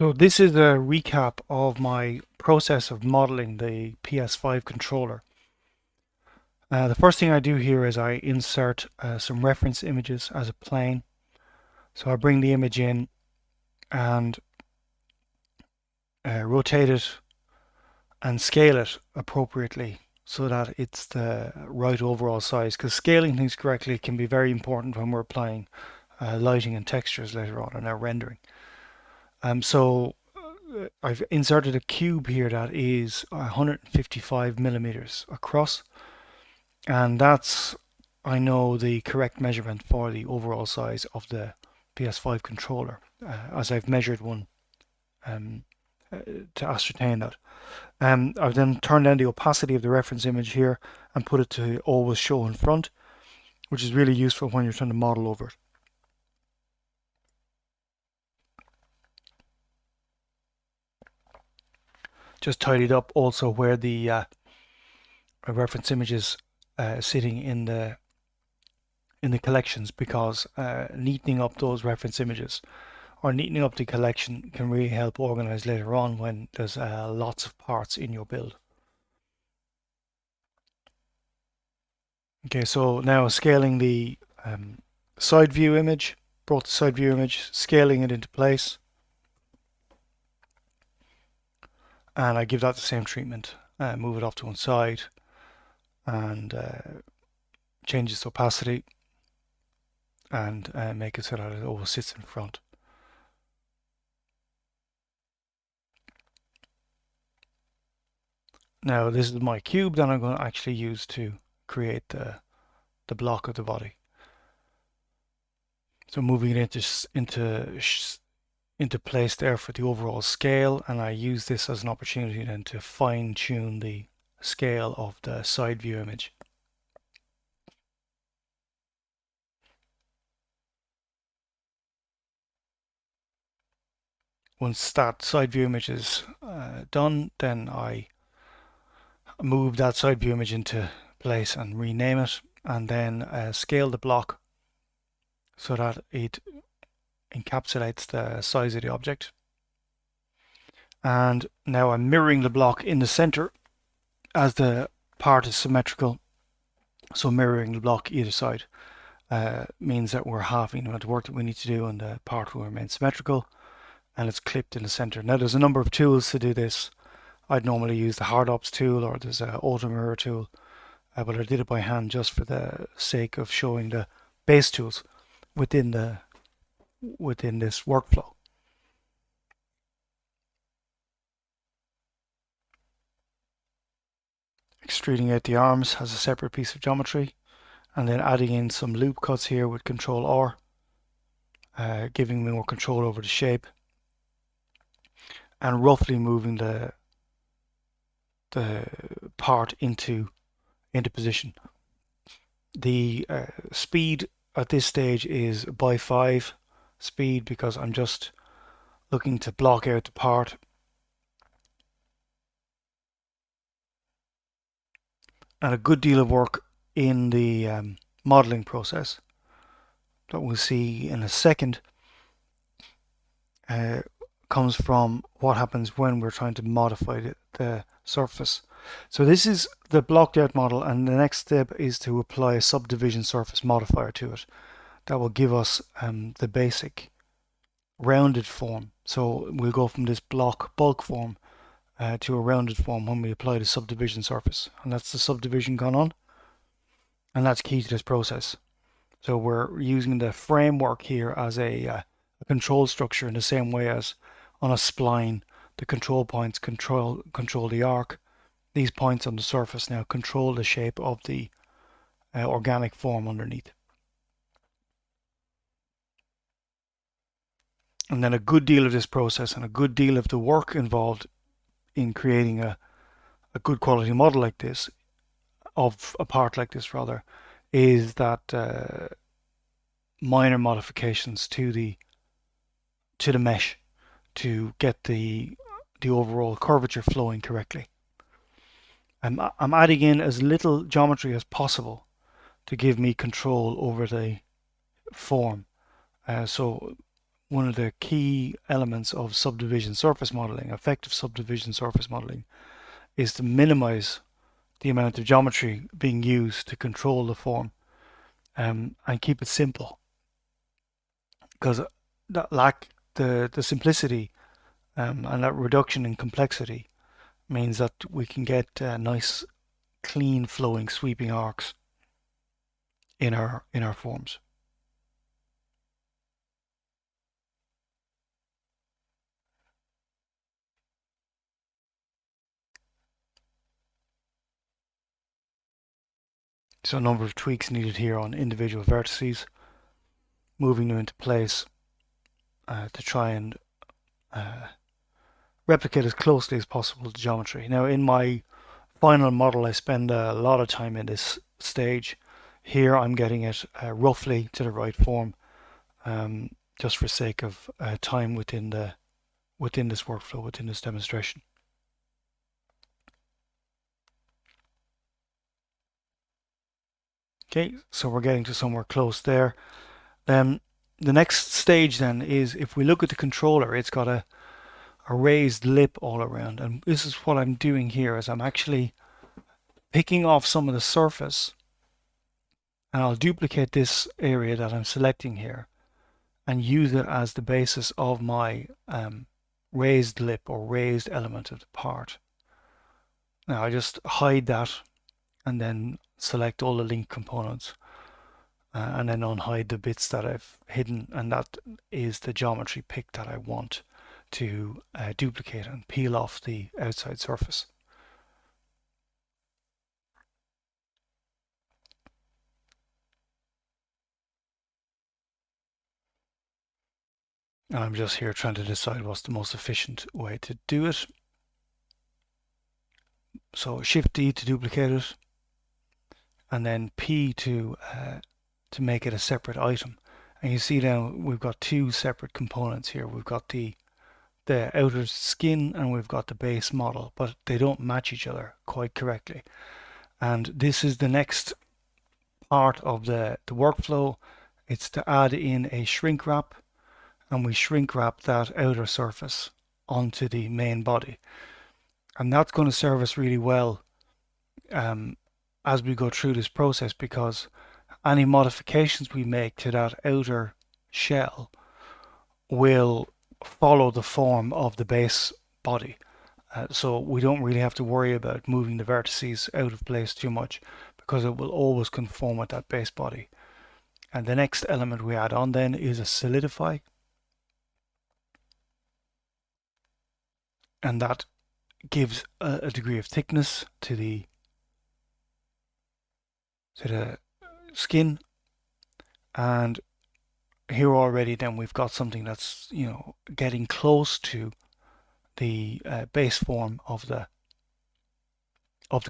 So this is a recap of my process of modeling the PS5 controller. The first thing I do here is I insert some reference images as a plane. So I bring the image in and rotate it and scale it appropriately so that it's the right overall size, because scaling things correctly can be very important when we're applying lighting and textures later on in our rendering. So I've inserted a cube here that is 155 millimeters across, and that's, I know, the correct measurement for the overall size of the PS5 controller, as I've measured one um, to ascertain that. I've then turned down the opacity of the reference image here and put it to always show in front, which is really useful when you're trying to model over it. Just tidied up also where the reference image is sitting in the collections, because neatening up those reference images or neatening up the collection can really help organize later on when there's lots of parts in your build. Okay, so now scaling the side view image, brought the side view image, scaling it into place, and I give that the same treatment. Move it off to one side and change its opacity and make it so that it always sits in front. Now this is my cube that I'm going to actually use to create the block of the body. So moving it into place there for the overall scale, and I use this as an opportunity then to fine tune the scale of the side view image. Once that side view image is done, then I move that side view image into place and rename it, and then scale the block so that it encapsulates the size of the object. And now I'm mirroring the block in the center as the part is symmetrical. So mirroring the block either side means that we're halving the amount of work that we need to do, and the part will remain symmetrical and it's clipped in the center. Now there's a number of tools to do this. I'd normally use the hard ops tool, or there's an auto mirror tool, but I did it by hand just for the sake of showing the base tools within this workflow. Extruding out the arms has a separate piece of geometry, and then adding in some loop cuts here with Control R, giving me more control over the shape, and roughly moving the part into position. The speed at this stage is by 5 speed, because I'm just looking to block out the part. And a good deal of work in the modeling process that we'll see in a second comes from what happens when we're trying to modify the surface. So this is the blocked out model, and the next step is to apply a subdivision surface modifier to it that will give us the basic rounded form. So we'll go from this block bulk form to a rounded form when we apply the subdivision surface, and that's the subdivision gone on, and that's key to this process. So we're using the framework here as a control structure in the same way as on a spline the control points control the arc. These points on the surface now control the shape of the organic form underneath. And then a good deal of this process and a good deal of the work involved in creating a good quality model like this, of a part like this rather, is that minor modifications to the mesh to get the overall curvature flowing correctly. I'm adding in as little geometry as possible to give me control over the form. So one of the key elements of subdivision surface modeling, effective subdivision surface modeling, is to minimize the amount of geometry being used to control the form, and keep it simple. Because the simplicity and that reduction in complexity means that we can get nice, clean, flowing, sweeping arcs in our forms. So a number of tweaks needed here on individual vertices, moving them into place to try and replicate as closely as possible the geometry. Now in my final model I spend a lot of time in this stage. Here I'm getting it roughly to the right form, just for sake of time within this workflow, within this demonstration. Okay, so we're getting to somewhere close there. Then the next stage then is, if we look at the controller, it's got a raised lip all around, and this is what I'm doing here, is I'm actually picking off some of the surface, and I'll duplicate this area that I'm selecting here and use it as the basis of my raised lip or raised element of the part. Now I just hide that and then select all the link components and then unhide the bits that I've hidden, and that is the geometry pick that I want to duplicate and peel off the outside surface. And I'm just here trying to decide what's the most efficient way to do it. So Shift D to duplicate it, and then P to make it a separate item. And you see now we've got two separate components here. We've got the outer skin and we've got the base model, but they don't match each other quite correctly. And this is the next part of the workflow. It's to add in a shrink wrap, and we shrink wrap that outer surface onto the main body. And that's going to serve us really well as we go through this process, because any modifications we make to that outer shell will follow the form of the base body. So we don't really have to worry about moving the vertices out of place too much, because it will always conform with that base body. And the next element we add on then is a solidify, and that gives a degree of thickness to the skin. And here already then we've got something that's, you know, getting close to the base form of the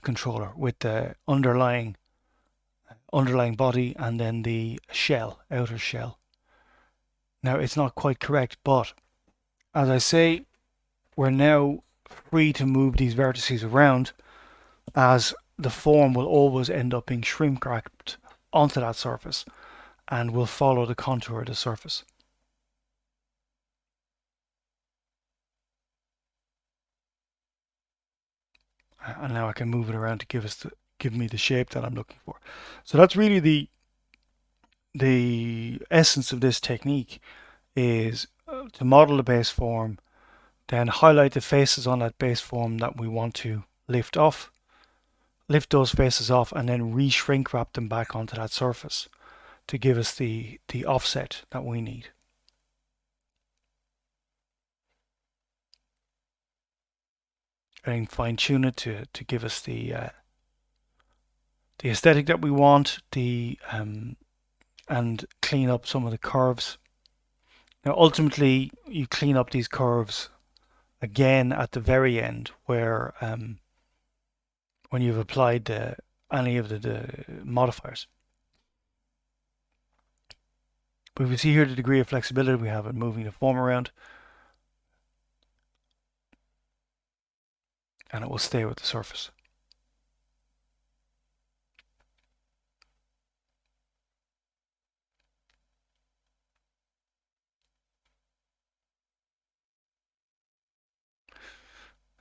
controller, with the underlying body and then the shell, outer shell. Now it's not quite correct, but as I say, we're now free to move these vertices around, as the form will always end up being shrink wrapped onto that surface and will follow the contour of the surface. And now I can move it around to give me the shape that I'm looking for. So that's really the essence of this technique, is to model the base form, then highlight the faces on that base form that we want to lift those faces off, and then re-shrink wrap them back onto that surface to give us the offset that we need. And fine tune it to give us the aesthetic that we want, and clean up some of the curves. Now ultimately you clean up these curves again at the very end, where when you've applied any of the modifiers. But we see here the degree of flexibility we have in moving the form around, and it will stay with the surface.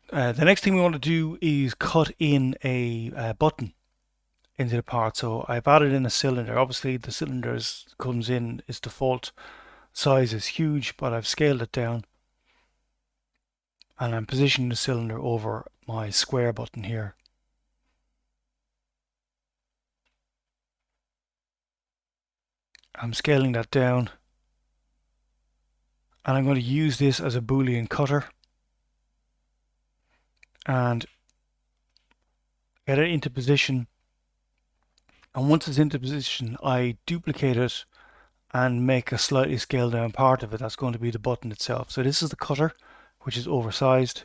The next thing we want to do is cut in a button into the part. So I've added in a cylinder. Obviously the cylinder comes in, its default size is huge, but I've scaled it down and I'm positioning the cylinder over my square button here. I'm scaling that down and I'm going to use this as a boolean cutter and get it into position. And once it's into position, I duplicate it and make a slightly scaled down part of it. That's going to be the button itself. So this is the cutter, which is oversized.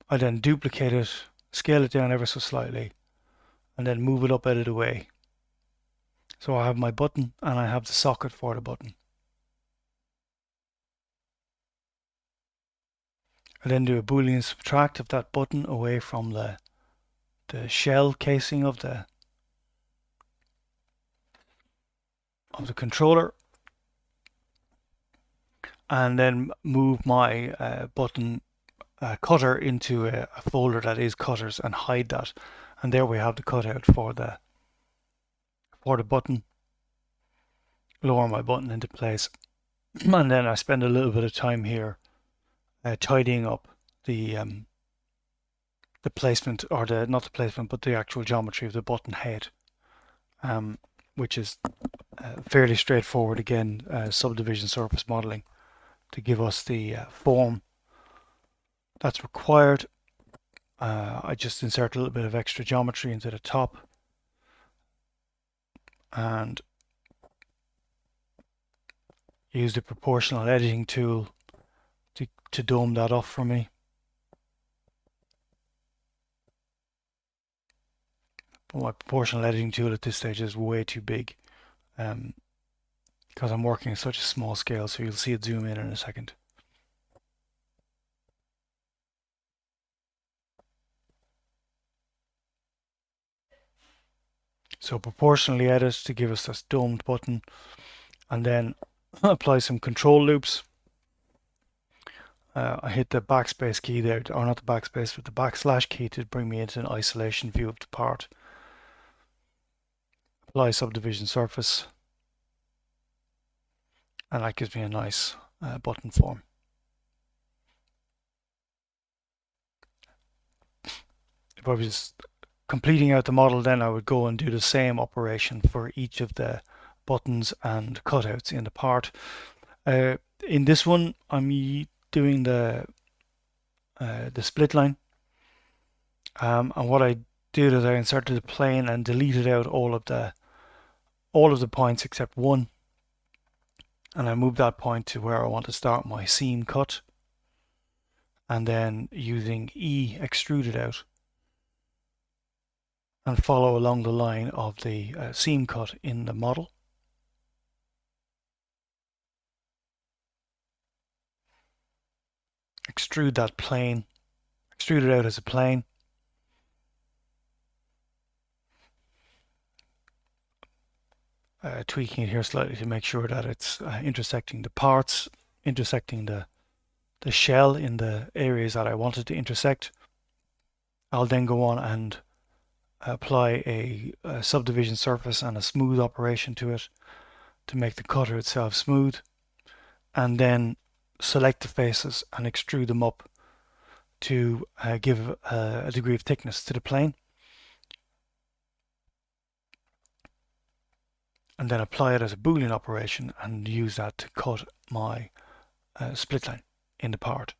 I then duplicate it, scale it down ever so slightly, and then move it up out of the way. So I have my button and I have the socket for the button. I then do a boolean subtract of that button away from the shell casing of the controller, and then move my button cutter into a folder that is cutters and hide that. And there we have the cutout for the button. Lower my button into place, and then I spend a little bit of time here tidying up the placement, or not the placement, but the actual geometry of the button head, which is fairly straightforward. Again, subdivision surface modeling to give us the form that's required. I just insert a little bit of extra geometry into the top and use the proportional editing tool to dome that up for me. But my proportional editing tool at this stage is way too big because I'm working at such a small scale, so you'll see it zoom in a second. So proportionally edit to give us this domed button, and then apply some control loops. I hit the backspace key there, or not the backspace, but the backslash key to bring me into an isolation view of the part. Apply subdivision surface, and that gives me a nice button form. If I was completing out the model, then I would go and do the same operation for each of the buttons and cutouts in the part. In this one, I'm doing the split line, and what I did is I inserted the plane and deleted out all of the points except one, and I moved that point to where I want to start my seam cut, and then using E extrude it out and follow along the line of the seam cut in the model. Extrude that plane, extrude it out as a plane. Tweaking it here slightly to make sure that it's intersecting the parts, intersecting the shell in the areas that I wanted to intersect. I'll then go on and apply a subdivision surface and a smooth operation to it to make the cutter itself smooth, and then select the faces and extrude them up to give a degree of thickness to the plane, and then apply it as a boolean operation and use that to cut my split line in the part.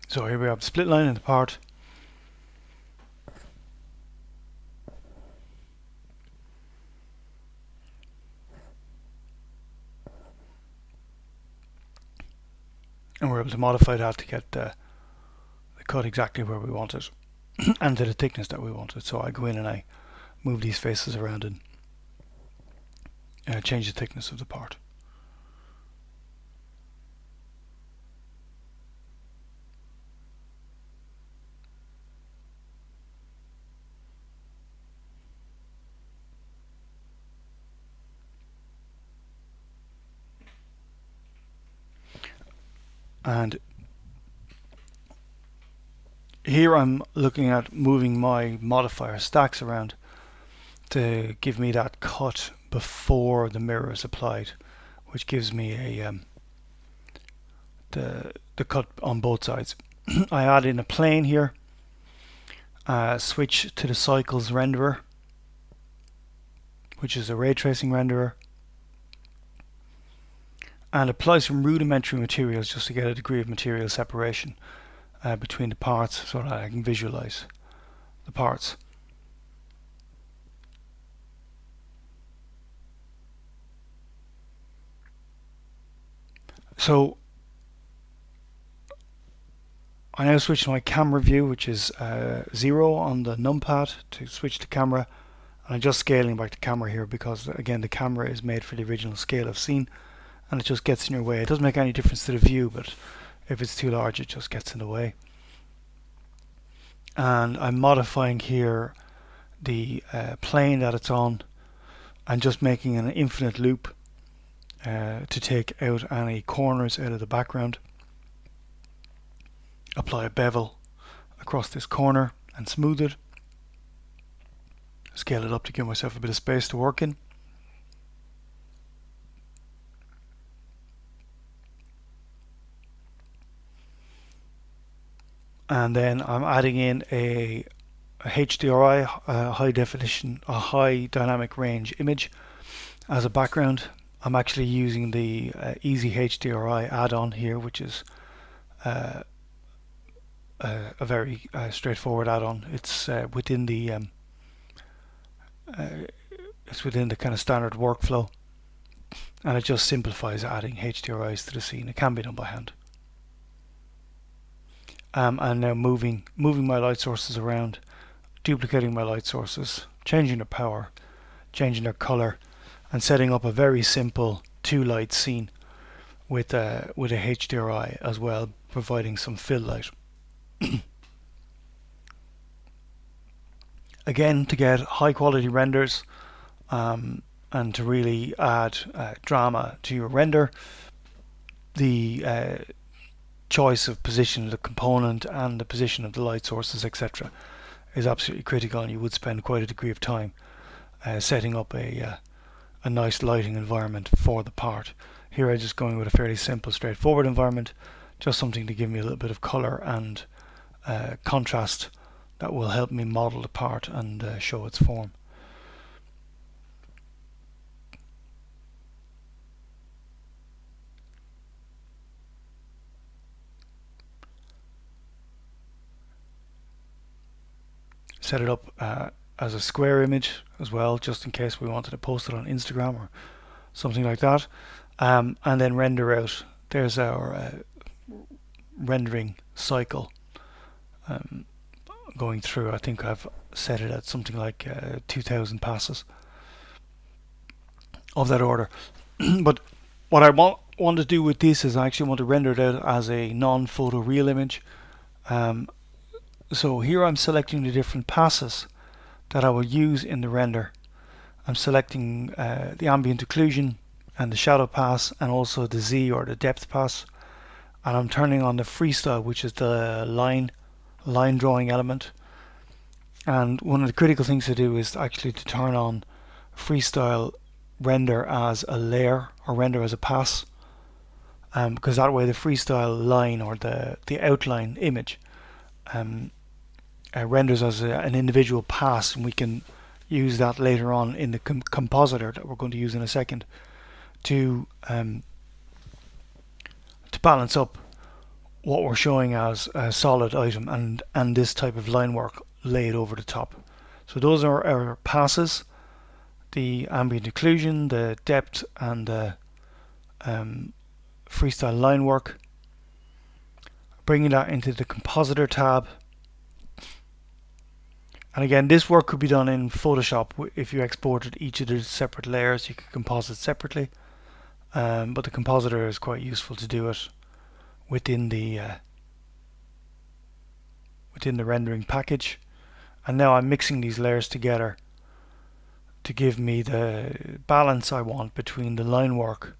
So here we have the split line in the part. And we're able to modify that to get the cut exactly where we want it. and to the thickness that we wanted. So I go in and I move these faces around and change the thickness of the part. And here I'm looking at moving my modifier stacks around to give me that cut before the mirror is applied, which gives me a the cut on both sides. I add in a plane here, switch to the cycles renderer, which is a ray tracing renderer, and apply some rudimentary materials just to get a degree of material separation between the parts so that I can visualize the parts. So I now switch to my camera view, which is 0 on the numpad to switch to camera, and I'm just scaling back the camera here because again the camera is made for the original scale of scene and it just gets in your way. It doesn't make any difference to the view, but if it's too large it just gets in the way. And I'm modifying here the plane that it's on and just making an infinite loop to take out any corners out of the background. Apply a bevel across this corner and smooth it. Scale it up to give myself a bit of space to work in. And then I'm adding in a HDRI, high definition, a high dynamic range image as a background. I'm actually using the Easy HDRI add-on here, which is a very straightforward add-on. It's within the kind of standard workflow, and it just simplifies adding HDRIs to the scene. It can be done by hand. And now moving my light sources around, duplicating my light sources, changing their power, changing their color, and setting up a very simple 2-light scene with a HDRI as well, providing some fill light. Again, to get high quality renders and to really add drama to your render, the choice of position of the component and the position of the light sources, etc., is absolutely critical, and you would spend quite a degree of time setting up a nice lighting environment for the part. Here I'm just going with a fairly simple, straightforward environment, just something to give me a little bit of color and contrast that will help me model the part and show its form. Set it up as a square image as well, just in case we wanted to post it on Instagram or something like that, and then render out. There's our rendering cycle going through. I think I've set it at something like 2000 passes of that order. But what I want to do with this is I actually want to render it out as a non-photo real image. So here I'm selecting the different passes that I will use in the render. I'm selecting the ambient occlusion and the shadow pass, and also the Z or the depth pass, and I'm turning on the freestyle, which is the line drawing element. And one of the critical things to do is actually to turn on freestyle render as a layer or render as a pass, because that way the freestyle line or the outline image renders as an individual pass, and we can use that later on in the compositor that we're going to use in a second to balance up what we're showing as a solid item and this type of line work laid over the top. So those are our passes: the ambient occlusion, the depth, and the freestyle line work. Bringing that into the compositor tab, And again, this work could be done in Photoshop. If you exported each of the separate layers, you could composite separately. But the compositor is quite useful to do it within the rendering package. And now I'm mixing these layers together to give me the balance I want between the line work,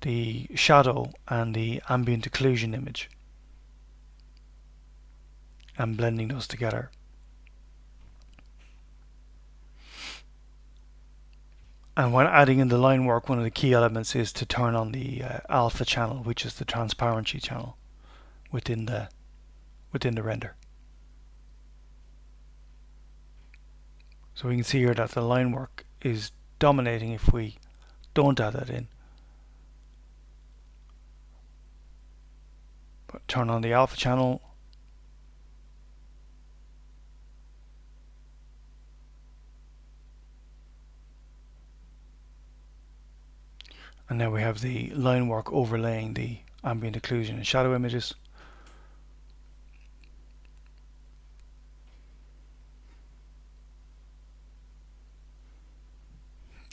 the shadow, and the ambient occlusion image. I'm blending those together. And when adding in the line work, one of the key elements is to turn on the alpha channel, which is the transparency channel within the render. So we can see here that the line work is dominating if we don't add that in. But turn on the alpha channel. And now we have the line work overlaying the ambient occlusion and shadow images.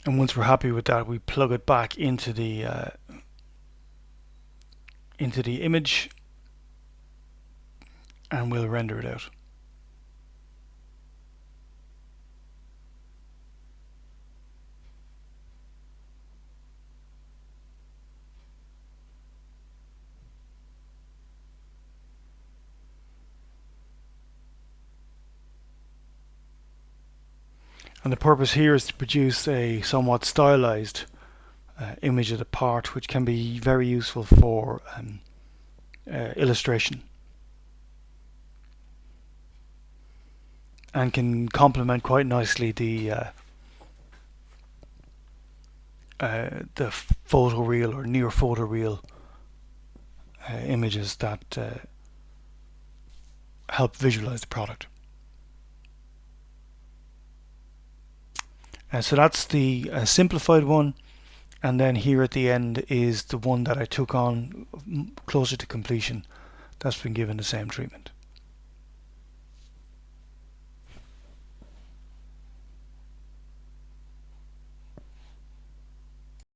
And once we're happy with that, we plug it back into the image, and we'll render it out. And the purpose here is to produce a somewhat stylized image of the part, which can be very useful for illustration, and can complement quite nicely the photoreal or near photoreal images that help visualize the product. So that's the simplified one, and then here at the end is the one that I took on closer to completion. That's been given the same treatment.